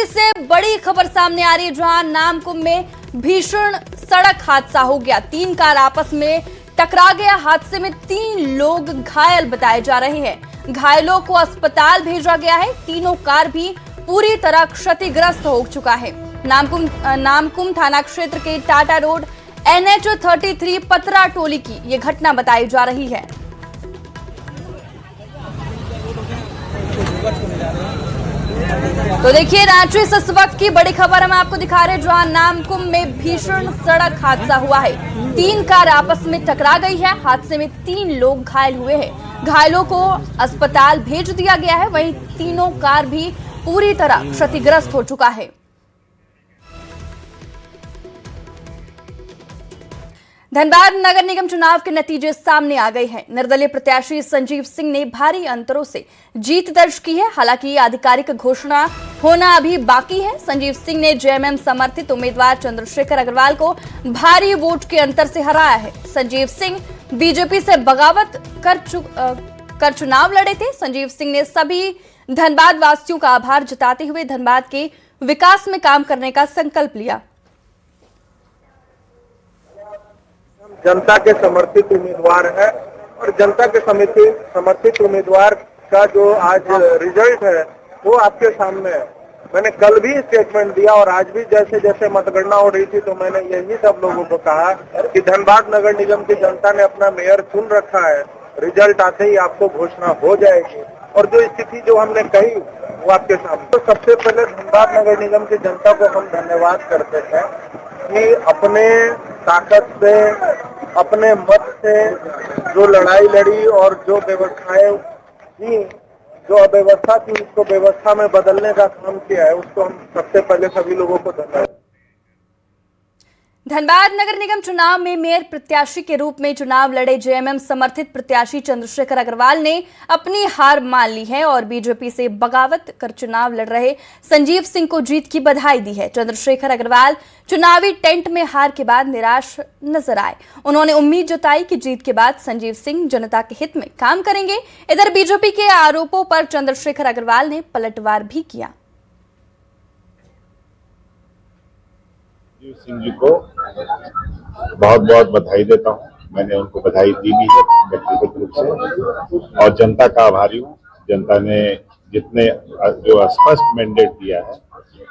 रांची से बड़ी खबर सामने आ रही है, जहां नामकुम में भीषण सड़क हादसा हो गया। 3 कार आपस में टकरा गया। हादसे में 3 लोग घायल बताए जा रहे हैं। घायलों को अस्पताल भेजा गया है। तीनों कार भी पूरी तरह क्षतिग्रस्त हो चुका है। नामकुम थाना क्षेत्र के टाटा रोड NH 33 पतरा टोली की ये घटना बताई जा रही है। तो देखिए, रांची से इस वक्त की बड़ी खबर हम आपको दिखा रहे हैं, जहां नामकुम में भीषण सड़क हादसा हुआ है। 3 कार आपस में टकरा गई है। हादसे में 3 लोग घायल हुए हैं। घायलों को अस्पताल भेज दिया गया है। वहीं तीनों कार भी पूरी तरह क्षतिग्रस्त हो चुका है। धनबाद नगर निगम चुनाव के नतीजे सामने आ गए हैं। निर्दलीय प्रत्याशी संजीव सिंह ने भारी अंतरों से जीत दर्ज की है। हालांकि आधिकारिक घोषणा होना अभी बाकी है। संजीव सिंह ने JMM समर्थित उम्मीदवार चंद्रशेखर अग्रवाल को भारी वोट के अंतर से हराया है। संजीव सिंह बीजेपी से बगावत कर चुनाव लड़े थे। संजीव सिंह ने सभी धनबाद वासियों का आभार जताते हुए धनबाद के विकास में काम करने का संकल्प लिया। जनता के समर्थित उम्मीदवार है और जनता के समर्थित उम्मीदवार का जो आज रिजल्ट है वो आपके सामने है। मैंने कल भी स्टेटमेंट दिया और आज भी जैसे जैसे मतगणना हो रही थी तो मैंने यही सब लोगों को कहा कि धनबाद नगर निगम की जनता ने अपना मेयर चुन रखा है। रिजल्ट आते ही आपको घोषणा हो जाएगी और जो स्थिति जो हमने कही वो आपके सामने। तो सबसे पहले धनबाद नगर निगम की जनता को हम धन्यवाद करते हैं कि अपने ताकत से, अपने मत से जो लड़ाई लड़ी और जो व्यवस्थाएं थी, जो अव्यवस्था थी, उसको व्यवस्था में बदलने का काम किया है, उसको हम सबसे पहले सभी लोगों को धन्यवाद। धनबाद नगर निगम चुनाव में मेयर प्रत्याशी के रूप में चुनाव लड़े JMM समर्थित प्रत्याशी चंद्रशेखर अग्रवाल ने अपनी हार मान ली है और बीजेपी से बगावत कर चुनाव लड़ रहे संजीव सिंह को जीत की बधाई दी है। चंद्रशेखर अग्रवाल चुनावी टेंट में हार के बाद निराश नजर आए। उन्होंने उम्मीद जताई कि जीत के बाद संजीव सिंह जनता के हित में काम करेंगे। इधर बीजेपी के आरोपों पर चंद्रशेखर अग्रवाल ने पलटवार भी किया। संजीव सिंह जी को बहुत बहुत बधाई देता हूँ। मैंने उनको बधाई दी भी है व्यक्तिगत रूप से और जनता का आभारी हूँ। जनता ने जितने जो स्पष्ट मैंडेट दिया है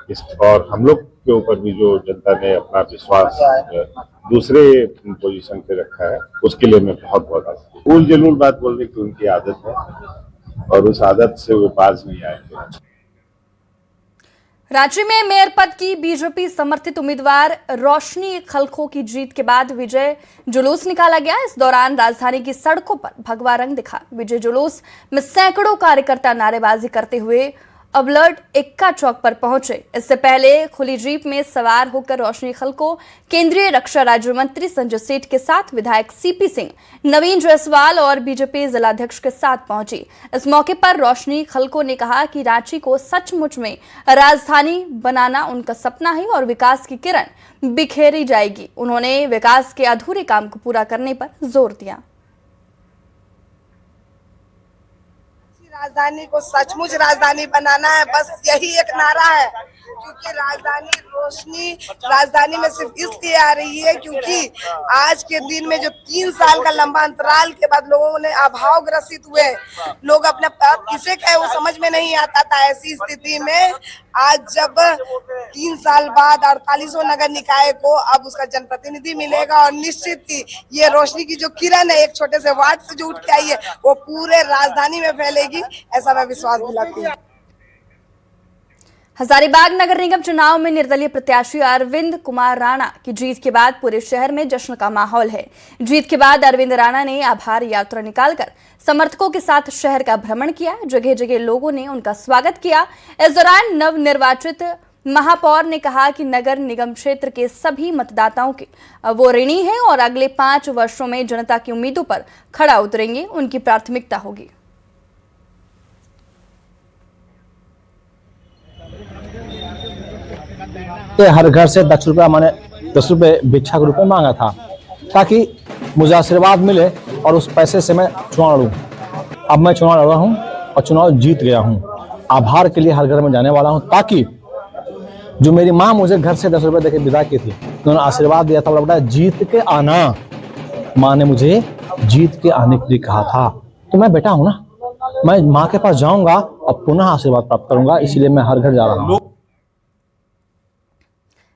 इस और हम लोग के ऊपर भी जो जनता ने अपना विश्वास दूसरे पोजीशन पे रखा है उसके लिए मैं बहुत बहुत आभारी। उल जलूल बात बोलने की उनकी आदत है और उस आदत से वो बाज नहीं आएंगे। रांची में मेयर पद की बीजेपी समर्थित उम्मीदवार रोशनी खलखो की जीत के बाद विजय जुलूस निकाला गया। इस दौरान राजधानी की सड़कों पर भगवा रंग दिखा। विजय जुलूस में सैकड़ों कार्यकर्ता नारेबाजी करते हुए अबलर्ट इक्का चौक पर पहुंचे। इससे पहले खुली जीप में सवार होकर रोशनी खलखो केंद्रीय रक्षा राज्य मंत्री संजय सेठ के साथ विधायक CP सिंह, नवीन जायसवाल और बीजेपी जिलाध्यक्ष के साथ पहुंची। इस मौके पर रोशनी खलखो ने कहा कि रांची को सचमुच में राजधानी बनाना उनका सपना है और विकास की किरण बिखेरी जाएगी। उन्होंने विकास के अधूरे काम को पूरा करने पर जोर दिया। राजधानी को सचमुच राजधानी बनाना है, बस यही एक नारा है। क्योंकि राजधानी रोशनी राजधानी में सिर्फ इसलिए आ रही है क्योंकि आज के दिन में जो 3 साल का लंबा अंतराल के बाद लोगों ने अभाव ग्रसित हुए, लोग अपने किसे कहे वो समझ में नहीं आता था। ऐसी स्थिति में आज जब 3 साल बाद 48 नगर निकाय को अब उसका जनप्रतिनिधि मिलेगा और निश्चित ही ये रोशनी की जो किरण है एक छोटे से वार्ड से जो उठ के आई है वो पूरे राजधानी में फैलेगी, ऐसा मैं विश्वास दिलाती हूँ। हजारीबाग नगर निगम चुनाव में निर्दलीय प्रत्याशी अरविंद कुमार राणा की जीत के बाद पूरे शहर में जश्न का माहौल है। जीत के बाद अरविंद राणा ने आभार यात्रा निकालकर समर्थकों के साथ शहर का भ्रमण किया। जगह जगह लोगों ने उनका स्वागत किया। इस दौरान नवनिर्वाचित महापौर ने कहा कि नगर निगम क्षेत्र के सभी मतदाताओं के वो ऋणी हैं और अगले 5 वर्षों में जनता की उम्मीदों पर खड़ा उतरेंगे। उनकी प्राथमिकता होगी। हर घर से 10 रुपया मैंने 10 रुपये भिक्षा के रूप में मांगा था ताकि मुझे आशीर्वाद मिले और उस पैसे से मैं चुनाव लड़ूं। अब मैं चुनाव लड़ा हूं और चुनाव जीत गया हूं। आभार के लिए हर घर में जाने वाला हूं ताकि जो मेरी माँ मुझे घर से 10 रुपए देके विदा की थी, उन्होंने आशीर्वाद दिया था, बोला जीत के आना। माँ ने मुझे जीत के आने के लिए कहा था, तो मैं बेटा हूं ना, मैं माँ के पास जाऊंगा और पुनः आशीर्वाद प्राप्त करूंगा, इसलिए मैं हर घर जा रहा हूँ।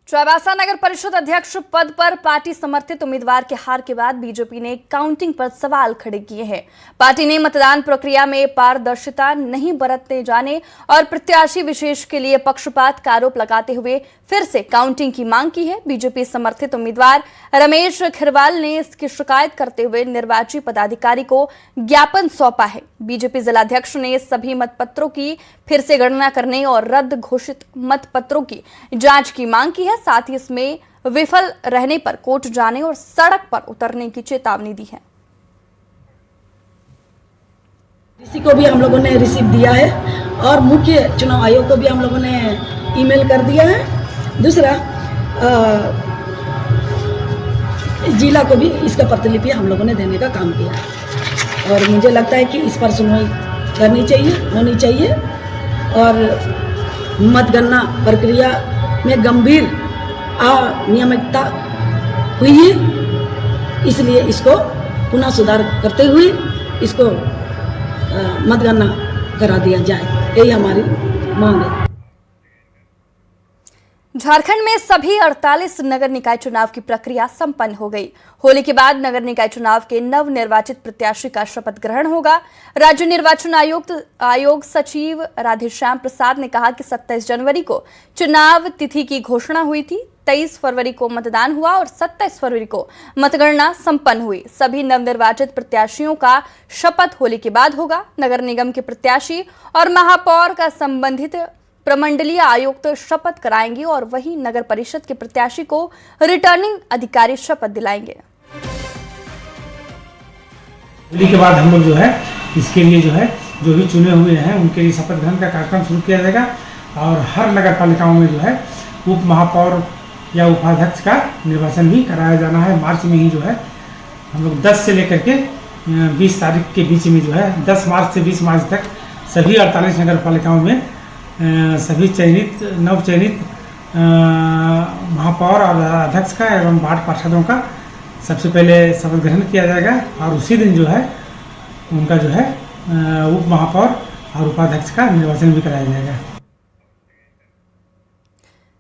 चाईबासा नगर परिषद अध्यक्ष पद पर पार्टी समर्थित उम्मीदवार के हार के बाद बीजेपी ने काउंटिंग पर सवाल खड़े किए हैं। पार्टी ने मतदान प्रक्रिया में पारदर्शिता नहीं बरतने जाने और प्रत्याशी विशेष के लिए पक्षपात का आरोप लगाते हुए फिर से काउंटिंग की मांग की है। बीजेपी समर्थित उम्मीदवार रमेश खिरवाल ने इसकी शिकायत करते हुए निर्वाची पदाधिकारी को ज्ञापन सौंपा है। बीजेपी जिलाध्यक्ष ने सभी मतपत्रों की फिर से गणना करने और रद्द घोषित मतपत्रों की जांच की मांग की है। साथ ही इसमें विफल रहने पर कोर्ट जाने और सड़क पर उतरने की चेतावनी दी है। इसी को भी हम लोगों ने रिसीव दिया है और मुख्य चुनाव आयोग को भी हम लोगों ने ईमेल कर दिया है। दूसरा जिला को भी इसका प्रतिलिपि हम लोगों ने देने का काम किया है और मुझे लगता है कि इस पर सुनवाई करनी चाहिए, होनी चाहिए और मतगणना प्रक्रिया में गंभीर अनियमितता हुई है, इसलिए इसको पुनः सुधार करते हुए इसको मतगणना करा दिया जाए, यही हमारी मांग है। झारखंड में सभी 48 नगर निकाय चुनाव की प्रक्रिया संपन्न हो गई। होली के बाद नगर निकाय चुनाव के नव निर्वाचित प्रत्याशी का शपथ ग्रहण होगा। राज्य निर्वाचन आयोग सचिव राधेश्याम प्रसाद ने कहा कि 27 जनवरी को चुनाव तिथि की घोषणा हुई थी, 23 फरवरी को मतदान हुआ और 27 फरवरी को मतगणना संपन्न हुई। सभी नवनिर्वाचित प्रत्याशियों का शपथ होली के बाद होगा। नगर निगम के प्रत्याशी और महापौर का संबंधित प्रमंडलीय आयुक्त शपथ कराएंगे और वही नगर परिषद के प्रत्याशी को रिटर्निंग अधिकारी शपथ दिलाएंगे। होली के बाद हम लोग जो है इसके लिए जो भी चुने हुए हैं उनके लिए शपथ ग्रहण का कार्यक्रम शुरू किया जाएगा और हर नगर पालिकाओं में जो है उप महापौर या उपाध्यक्ष का निर्वाचन भी कराया जाना है। मार्च में ही जो है हम लोग 10 से लेकर के 20 तारीख के बीच में जो है 10 मार्च से 20 मार्च तक सभी 48 नगर पालिकाओं में सभी नव चयनित महापौर और अध्यक्ष का एवं वार्ड पार्षदों का सबसे पहले शपथ ग्रहण किया जाएगा और उसी दिन जो है उनका जो है उप महापौर और उपाध्यक्ष का निर्वाचन भी कराया जाएगा।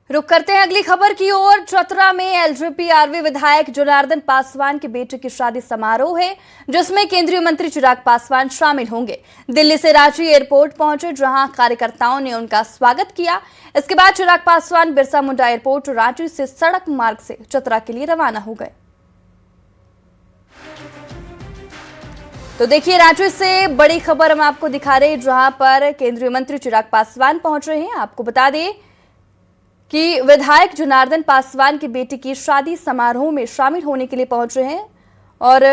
रुक करते हैं अगली खबर की ओर। चतरा में एलजेपी आरवी विधायक जनार्दन पासवान के बेटे की शादी समारोह है, जिसमें केंद्रीय मंत्री चिराग पासवान शामिल होंगे। दिल्ली से रांची एयरपोर्ट पहुंचे, जहां कार्यकर्ताओं ने उनका स्वागत किया। इसके बाद चिराग पासवान बिरसा मुंडा एयरपोर्ट रांची से सड़क मार्ग से चतरा के लिए रवाना हो गए। तो देखिए, रांची से बड़ी खबर हम आपको दिखा रहे हैं, जहां पर केंद्रीय मंत्री चिराग पासवान पहुंच रहे हैं। आपको बता दें कि विधायक जनार्दन पासवान की बेटी की शादी समारोह में शामिल होने के लिए पहुंच रहे हैं और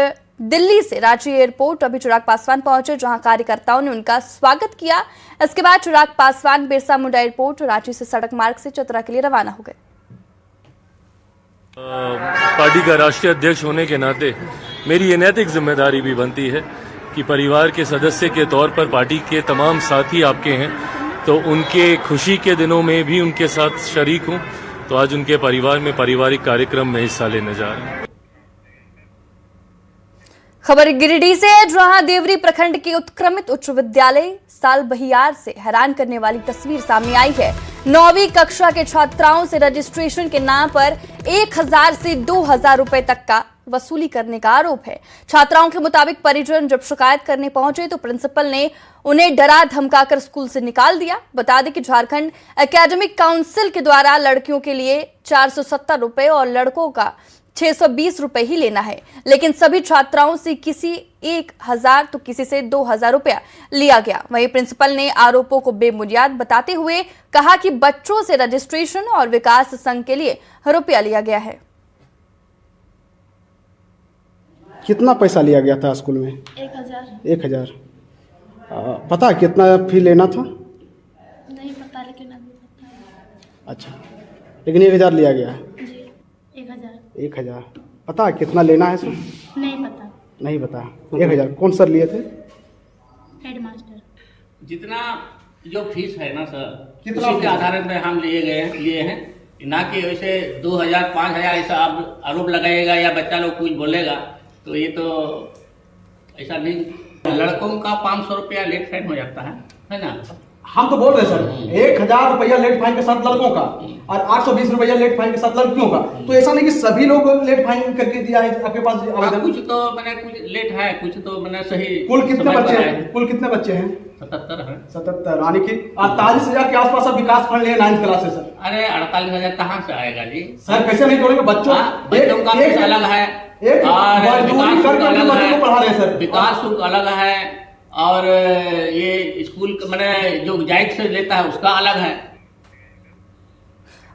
दिल्ली से रांची एयरपोर्ट अभी चिराग पासवान पहुंचे, जहां कार्यकर्ताओं ने उनका स्वागत किया। इसके बाद चिराग पासवान बिरसा मुंडा एयरपोर्ट रांची से सड़क मार्ग से चतरा के लिए रवाना हो गए। पार्टी का राष्ट्रीय अध्यक्ष होने के नाते मेरी ये नैतिक जिम्मेदारी भी बनती है कि परिवार के सदस्य के तौर पर पार्टी के तमाम साथी आपके हैं, तो उनके खुशी के दिनों में भी उनके साथ शरीक हूं। तो आज उनके परिवार में पारिवारिक कार्यक्रम में हिस्सा लेने जा रहे हैं। खबर गिरिडीह से है, जहां देवरी प्रखंड के उत्क्रमित उच्च विद्यालय साल बहियार से हैरान करने वाली तस्वीर सामने आई है। 9वीं कक्षा के छात्राओं से रजिस्ट्रेशन के नाम पर 1000 से 2000 रुपए तक का वसूली करने का आरोप है। छात्राओं के मुताबिक परिजन जब शिकायत करने पहुंचे तो प्रिंसिपल ने उन्हें डरा धमकाकर स्कूल से निकाल दिया। बता दें कि झारखंड एकेडमिक काउंसिल के द्वारा लड़कियों के लिए 470 रुपए और लड़कों का 620 रुपए ही लेना है, लेकिन सभी छात्राओं से किसी 1000 तो किसी से 2000 रुपया लिया गया। वहीं प्रिंसिपल ने आरोपों को बेबुनियाद बताते हुए कहा कि बच्चों से रजिस्ट्रेशन और विकास संघ के लिए रुपया लिया गया है। कितना पैसा लिया गया था स्कूल में? 1000। पता कितना फी लेना था? नहीं पता, लेकिन अभी पता है। अच्छा, लेकिन 1000 लिया गया है? जी, 1000। 1000 पता कितना लेना है सर? नहीं पता। नहीं पता। 1000 कौन सर लिए थे? हेडमास्टर। जितना जो फीस है ना सर, कितना उसी के आधार में हम लिए हैं ना कि वैसे 2000 5000 ऐसा आप आरोप लगाएगा या बच्चा लोग कुछ बोलेगा तो ये तो ऐसा नहीं। लड़कों का 500 रुपया लेट फाइन हो जाता है ना। हम तो बोल रहे हैं सर 1000 रुपया लेट फाइन के साथ लड़कों का और 820 रुपया लेट फाइन के साथ लड़कियों का। तो ऐसा नहीं कि सभी लोग लेट फाइन करके दिया है आपके पास आवेदन? कुछ तो मैंने कुछ लेट है, कुछ तो मैंने सही। कुल कितने बच्चे हैं? कुल कितने बच्चे हैं? 77 है। 77 यानी कि 48,000 के आसपास अब विकास फंड लिए 9th क्लास से सर। अरे 48,000 कहाँ से आएगा जी सर? कैसे नहीं जोड़ेंगे बच्चों का फीस अलग है और विकास शुल्क अलग है और ये स्कूल मैंने जो जायज से लेता है उसका अलग है।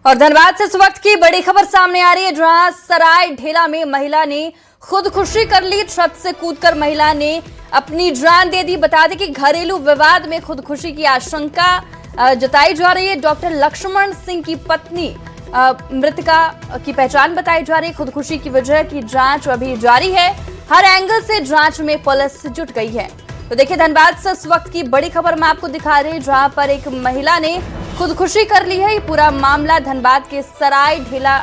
और धनबाद से इस वक्त की बड़ी खबर सामने आ रही है जहां सराय ढेला में महिला ने खुदकुशी कर ली। छत से कूदकर महिला ने अपनी जान दे दी। बता दें कि घरेलू विवाद में खुदकुशी की आशंका जताई जा रही है। डॉक्टर लक्ष्मण सिंह की पत्नी मृतका की पहचान बताई जा रही है। खुदकुशी की वजह की जांच अभी जारी है। हर एंगल से जांच में पुलिस जुट गई है। तो देखिए धनबाद से इस वक्त की बड़ी खबर मैं आपको दिखा रही हूं जहां पर एक महिला ने खुदकुशी कर ली है। ये पूरा मामला धनबाद के सराय ढेला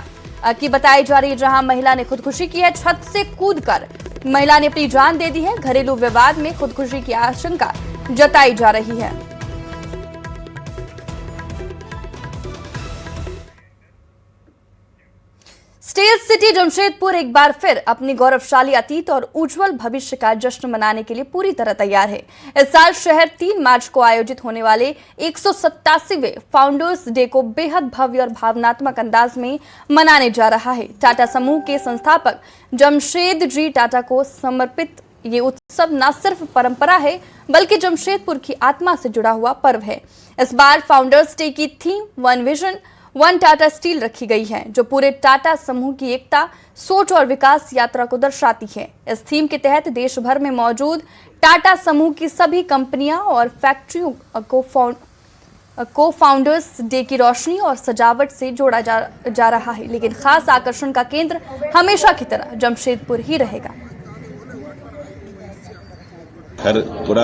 की बताई जा रही है जहां महिला ने खुदकुशी की है। छत से कूदकर महिला ने अपनी जान दे दी है। घरेलू विवाद में खुदकुशी की आशंका जताई जा रही है। स्टेज सिटी जमशेदपुर एक बार फिर अपनी गौरवशाली अतीत और उज्जवल भविष्य का जश्न मनाने के लिए पूरी तरह तैयार है। इस साल शहर 3 मार्च को आयोजित होने वाले 187वें फाउंडर्स डे को बेहद भव्य और भावनात्मक अंदाज में मनाने जा रहा है। टाटा समूह के संस्थापक जमशेद जी टाटा को समर्पित ये उत्सव न सिर्फ परंपरा है बल्कि जमशेदपुर की आत्मा से जुड़ा हुआ पर्व है। इस बार फाउंडर्स डे की theme one vision one Tata steel रखी गई है जो पूरे टाटा समूह की एकता, सोच और विकास यात्रा को दर्शाती है। इस थीम के तहत देश भर में मौजूद टाटा समूह की सभी कंपनियां और फैक्ट्रियों को फाउंडर्स डे की रोशनी और सजावट से जोड़ा जा रहा है। लेकिन खास आकर्षण का केंद्र हमेशा की तरह जमशेदपुर ही रहेगा। हर पूरा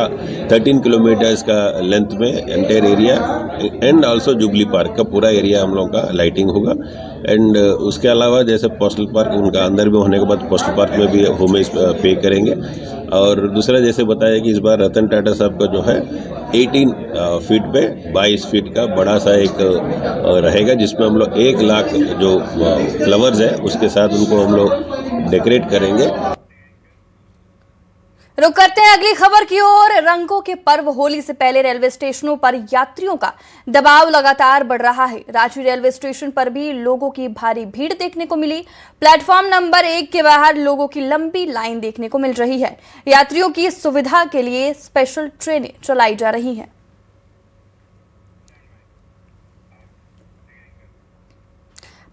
13 किलोमीटर्स का लेंथ में entire area and also jubilee park का पूरा एरिया हम लोगों का लाइटिंग होगा। एंड उसके अलावा जैसे पोस्टल पार्क उनका अंदर भी होने के बाद पोस्टल पार्क में भी होमेज पे करेंगे। और दूसरा जैसे बताया कि इस बार रतन टाटा साहब का जो है 18 फीट पे 22 फीट का बड़ा सा एक रहेगा जिसमें हम लोग 1 लाख जो फ्लावर्स है उसके साथ उनको हम लोग डेकोरेट करेंगे। रुक करते हैं अगली खबर की ओर। रंगों के पर्व होली से पहले रेलवे स्टेशनों पर यात्रियों का दबाव लगातार बढ़ रहा है। रांची रेलवे स्टेशन पर भी लोगों की भारी भीड़ देखने को मिली। प्लेटफॉर्म नंबर 1 के बाहर लोगों की लंबी लाइन देखने को मिल रही है। यात्रियों की सुविधा के लिए स्पेशल ट्रेनें चलाई जा रही हैं।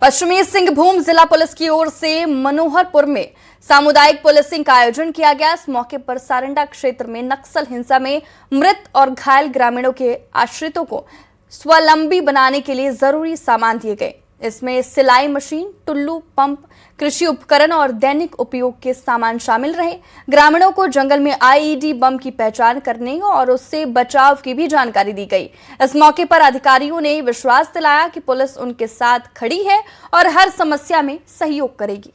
पश्चिमी सिंहभूम जिला पुलिस की ओर से मनोहरपुर में सामुदायिक पुलिसिंग का आयोजन किया गया। इस मौके पर सारंडा क्षेत्र में नक्सल हिंसा में मृत और घायल ग्रामीणों के आश्रितों को स्वावलंबी बनाने के लिए जरूरी सामान दिए गए। इसमें सिलाई मशीन, टुल्लू पंप, कृषि उपकरण और दैनिक उपयोग के सामान शामिल रहे। ग्रामीणों को जंगल में आईईडी बम की पहचान करने और उससे बचाव की भी जानकारी दी गई। इस मौके पर अधिकारियों ने विश्वास दिलाया कि पुलिस उनके साथ खड़ी है और हर समस्या में सहयोग करेगी।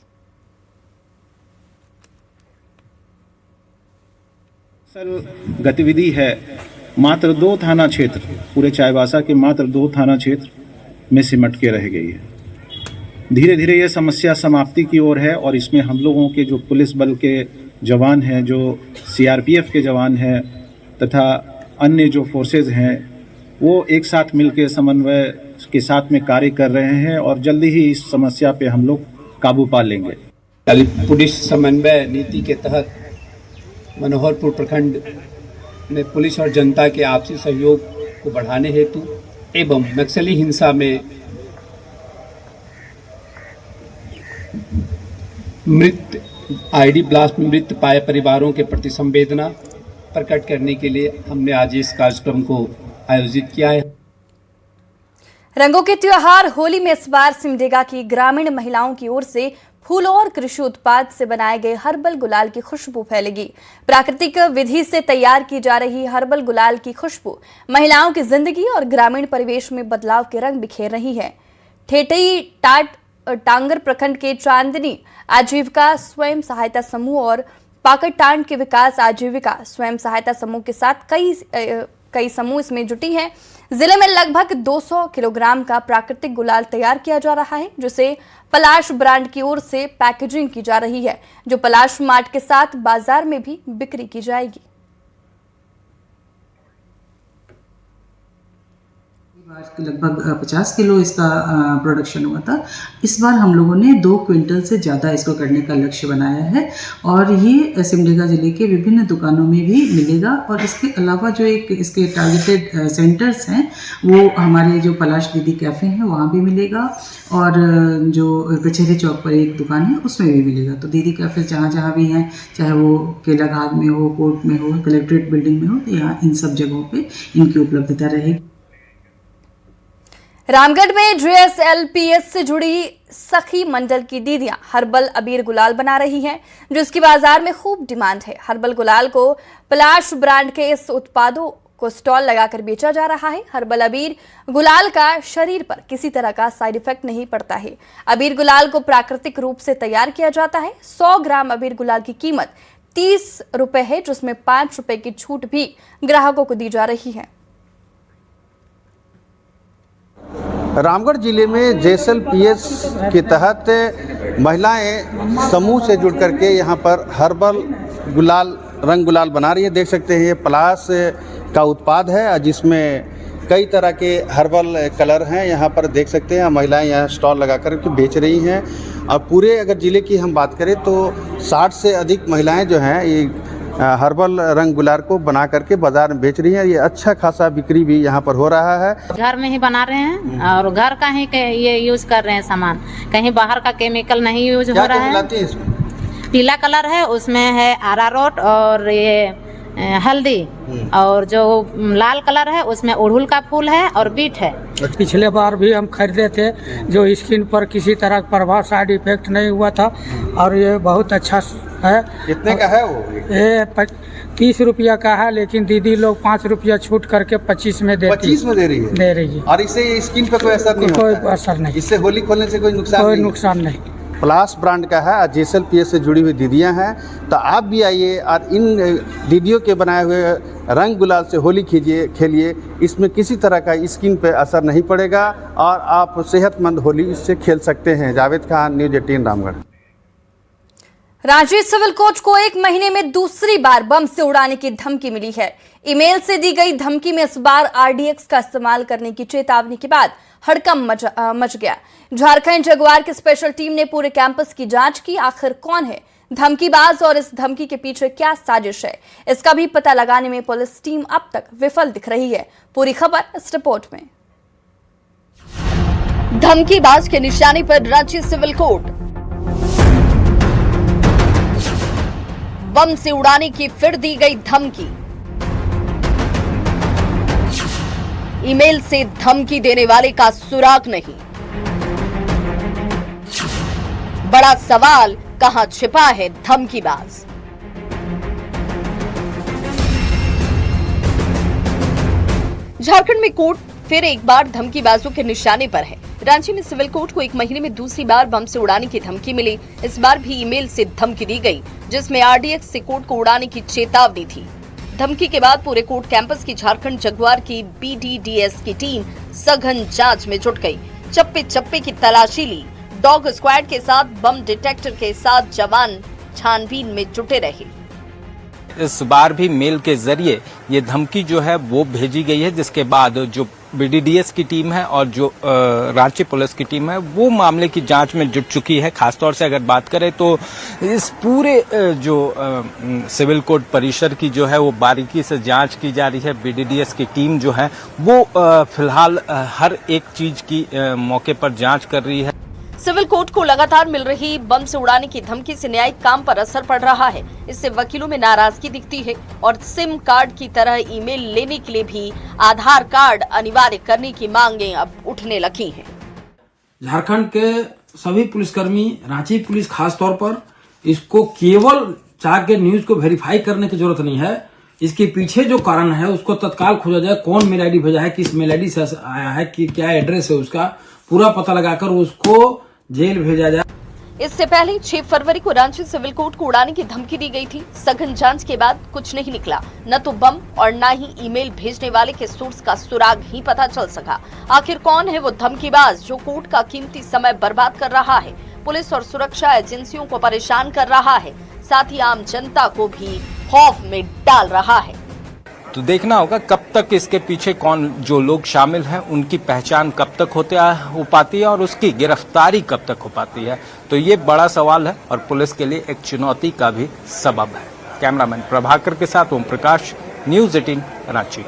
सर गतिविधि है मात्र 2 थाना क्षेत्र, पूरे चाईबासा के मात्र 2 थाना क्षेत्र में सिमट के रह गई है। धीरे धीरे ये समस्या समाप्ति की ओर है और इसमें हम लोगों के जो पुलिस बल के जवान हैं, जो सीआरपीएफ के जवान हैं तथा अन्य जो फोर्सेज हैं वो एक साथ मिलकर समन्वय के साथ में कार्य कर रहे हैं और जल्दी ही इस समस्या पे हम लोग काबू पा लेंगे। पुलिस समन्वय नीति के तहत मनोहरपुर प्रखंड में पुलिस और जनता के आपसी सहयोग को बढ़ाने हेतु एवं नक्सली हिंसा में मृत आईडी ब्लास्ट में मृत पाए परिवारों के प्रति संवेदना प्रकट करने के लिए हमने आज इस कार्यक्रम को आयोजित किया है। रंगों के त्योहार होली में इस बार सिमडेगा की ग्रामीण महिलाओं की ओर से फूलों और कृषि उत्पाद से बनाए गए हर्बल गुलाल की खुशबू फैलेगी। प्राकृतिक विधि से तैयार की जा रही हर्बल गुलाल की खुशबू महिलाओं की जिंदगी और ग्रामीण परिवेश में बदलाव के रंग बिखेर रही है। ठेठई टाट टांगर प्रखंड के चांदनी आजीविका स्वयं सहायता समूह और पाकटांड के विकास आजीविका स्वयं सहायता समूह के साथ कई समूह इसमें जुटी हैं। जिले में लगभग 200 किलोग्राम का प्राकृतिक गुलाल तैयार किया जा रहा है, जिसे पलाश ब्रांड की ओर से पैकेजिंग की जा रही है, जो पलाश मार्ट के साथ बाजार में भी बिक्री की जाएगी। लगभग 50 किलो इसका प्रोडक्शन हुआ था। इस बार हम लोगों ने 2 क्विंटल से ज़्यादा इसको करने का लक्ष्य बनाया है और ये सिमडेगा ज़िले के विभिन्न दुकानों में भी मिलेगा। और इसके अलावा जो एक इसके टारगेटेड सेंटर्स हैं वो हमारे जो पलाश दीदी कैफ़े हैं वहाँ भी मिलेगा और जो कचहरी चौक पर एक दुकान है उसमें भी मिलेगा। तो दीदी कैफ़े जहाँ जहाँ भी हैं, चाहे वो केला घाट में हो, कोर्ट में हो, कलेक्ट्रेट बिल्डिंग में हो, तो यहाँ इन सब जगहों पर इनकी उपलब्धता रहेगी। रामगढ़ में JSLPS से जुड़ी सखी मंडल की दीदियां हर्बल अबीर गुलाल बना रही हैं, जो इसकी बाजार में खूब डिमांड है। हर्बल गुलाल को पलाश ब्रांड के इस उत्पादों को स्टॉल लगाकर बेचा जा रहा है। हर्बल अबीर गुलाल का शरीर पर किसी तरह का साइड इफेक्ट नहीं पड़ता है। अबीर गुलाल को प्राकृतिक रूप से तैयार किया जाता है। 100 ग्राम अबीर गुलाल की कीमत 30 रुपए है, जिसमें 5 रुपए की छूट भी ग्राहकों को दी जा रही है। रामगढ़ जिले में JSLPS के तहत महिलाएं समूह से जुड़ करके यहाँ पर हर्बल गुलाल रंग गुलाल बना रही है। देख सकते हैं ये पलाश का उत्पाद है जिसमें कई तरह के हर्बल कलर हैं। यहाँ पर देख सकते हैं महिलाएं यहाँ स्टॉल लगा कर के बेच रही हैं। और पूरे अगर ज़िले की हम बात करें तो 60 से अधिक महिलाएं जो हैं ये हर्बल रंग गुलाल को बना करके बाजार में बेच रही हैं। ये अच्छा खासा बिक्री भी यहाँ पर हो रहा है। घर में ही बना रहे हैं और घर का ही ये यूज कर रहे हैं सामान, कहीं बाहर का केमिकल नहीं यूज हो रहा है। पीला कलर है, उसमें है अरारोट और ये हल्दी, और जो लाल कलर है उसमें अड़हुल का फूल है और बीट है। पिछले बार भी हम खरीदे थे, जो स्किन पर किसी तरह का प्रभाव साइड इफेक्ट नहीं हुआ था और ये बहुत अच्छा है। कितने का है वो? ये 30 रुपया का है, लेकिन दीदी लोग 5 रुपया छूट करके 25 में देती 25 में दे रही है। और इससे स्किन पर कोई असर नहीं होता? कोई असर नहीं। इससे होली खोलने से कोई नुकसान नहीं। पलाश ब्रांड का है, JSLPS से जुड़ी हुई दीदियां हैं। तो आप भी आइए और इन दीदियों के बनाए हुए रंग गुलाल से होली खेलिए। इसमें किसी तरह का स्किन पे असर नहीं पड़ेगा और आप सेहतमंद होली इससे खेल सकते हैं। Javed Khan, news 18 Ramgarh. Ranchi civil court को 1 महीने में दूसरी बार बम से उड़ाने की धमकी मिली है। ईमेल से दी गई धमकी में इस बार RDX का इस्तेमाल करने की चेतावनी के बाद हड़कंप मच गया। झारखंड जगुआर की स्पेशल टीम ने पूरे कैंपस की जांच की। आखिर कौन है धमकीबाज और इस धमकी के पीछे क्या साजिश है, इसका भी पता लगाने में पुलिस टीम अब तक विफल दिख रही है। पूरी खबर इस रिपोर्ट में। धमकीबाज के निशाने पर रांची सिविल कोर्ट। बम से उड़ाने की फिर दी गई धमकी। ईमेल से धमकी देने वाले का सुराग नहीं। बड़ा सवाल, कहां छिपा है धमकीबाज? झारखंड में कोर्ट फिर एक बार धमकीबाजों के निशाने पर है। रांची में सिविल कोर्ट को 1 महीने में दूसरी बार बम से उड़ाने की धमकी मिली। इस बार भी ईमेल से धमकी दी गई, जिसमें RDX से कोर्ट को उड़ाने की चेतावनी थी। धमकी के बाद पूरे कोर्ट कैंपस की झारखंड जगुआर की BDDS की टीम सघन जांच में जुट गई। चप्पे चप्पे की तलाशी ली। डॉग स्क्वाड के साथ बम डिटेक्टर के साथ जवान छानबीन में जुटे रहे। इस बार भी मेल के जरिए ये धमकी जो है वो भेजी गई है, जिसके बाद जो BDDS की टीम है और जो रांची पुलिस की टीम है वो मामले की जांच में जुट चुकी है। खासतौर से अगर बात करें तो इस पूरे जो सिविल कोर्ट परिसर की जो है वो बारीकी से जांच की जा रही है। BDDS की टीम जो है वो फिलहाल हर एक चीज की मौके पर जांच कर रही है। सिविल कोर्ट को लगातार मिल रही बम से उड़ाने की धमकी से न्यायिक काम पर असर पड़ रहा है। इससे वकीलों में नाराजगी दिखती है और सिम कार्ड की तरह ईमेल लेने के लिए भी आधार कार्ड अनिवार्य करने की मांगें अब उठने लगी हैं। झारखंड के सभी पुलिसकर्मी, रांची पुलिस खास तौर पर इसको केवल जाके न्यूज को वेरीफाई करने की जरूरत नहीं है। इसके पीछे जो कारण है उसको तत्काल खोजा जाए। कौन मेल आईडी भेजा है, किस मेल आईडी से आया है, कि क्या एड्रेस है, उसका पूरा पता लगाकर उसको जेल भेजा जाए। इससे पहले 6 फरवरी को रांची सिविल कोर्ट को उड़ाने की धमकी दी गई थी। सघन जांच के बाद कुछ नहीं निकला, न तो बम और न ही ईमेल भेजने वाले के सोर्स का सुराग ही पता चल सका। आखिर कौन है वो धमकीबाज जो कोर्ट का कीमती समय बर्बाद कर रहा है, पुलिस और सुरक्षा एजेंसियों को परेशान कर रहा है, साथ ही आम जनता को भी खौफ में डाल रहा है। तो देखना होगा कब तक इसके पीछे कौन जो लोग शामिल हैं उनकी पहचान कब तक हो पाती है और उसकी गिरफ्तारी कब तक हो पाती है। तो ये बड़ा सवाल है और पुलिस के लिए एक चुनौती का भी सबब है। कैमरामैन प्रभाकर के साथ ओम प्रकाश, न्यूज़ 18 रांची।